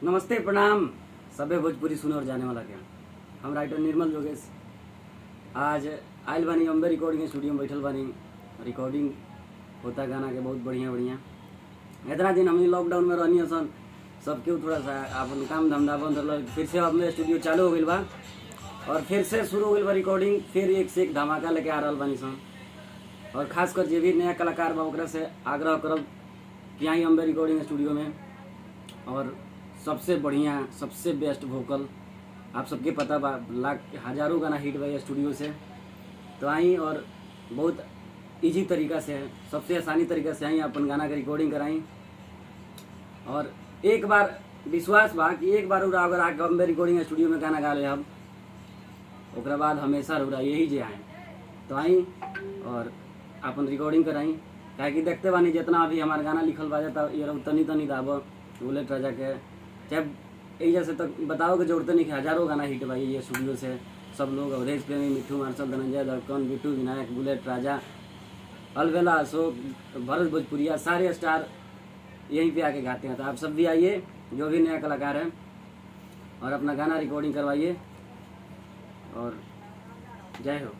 नमस्ते प्रणाम सभे भोजपुरी सुने और जाने वाला के हम राइटर निर्मल जोगेश आज आयल बानी अम्बे रिकॉर्डिंग स्टूडियो में बैठल बानी। रिकॉर्डिंग होता गाना के बहुत बढ़िया बढ़िया। इतना दिन हमने लॉकडाउन में रहनी सन, सबके थोड़ा सा अपन काम धंधा बंद रहा, फिर से अपने स्टूडियो चालू हो गई बा और फिर से शुरू हो गई बा रिकॉर्डिंग। फिर एक से एक धमाका लेके आ रहा बानी सन और खासकर जो भी नया कलाकार बा ओकरा से आग्रह करब कि यहाँ अम्बे रिकॉर्डिंग स्टूडियो में और सबसे बढ़िया सबसे बेस्ट वोकल आप सबके पता बा, लाख हजारों गाना हिट बा स्टूडियो से। तो आई और बहुत इजी तरीका से सबसे आसानी तरीका से आई अपन गाना के रिकॉर्डिंग कराई और एक बार विश्वास बा कि एक बार उड़ा अगर आके अम्बे रिकॉर्डिंग स्टूडियो में गाना गा ले हम ओकरा बाद हमेशा उड़ा यही जे आए। तो आई और अपन रिकॉर्डिंग कराई काहे कि देखते बानी जितना अभी हमारा गाना लिखल बा जाता ये तनी तनी दाब बुलेट राजा के चाहे एजा से तक बताओ कि जरूरत नहीं कि हजारों गाना हिट भाई ये स्टूडियो से सब लोग अवधेश प्रेमी, मिठू मार्शल, धनंजय धड़कन, बिट्टू विनायक, बुलेट राजा, अलबेला अशोक, भरत भोजपुरिया सारे स्टार यहीं पे आके गाते हैं। तो आप सब भी आइए जो भी नया कलाकार है और अपना गाना रिकॉर्डिंग करवाइए और जय हो।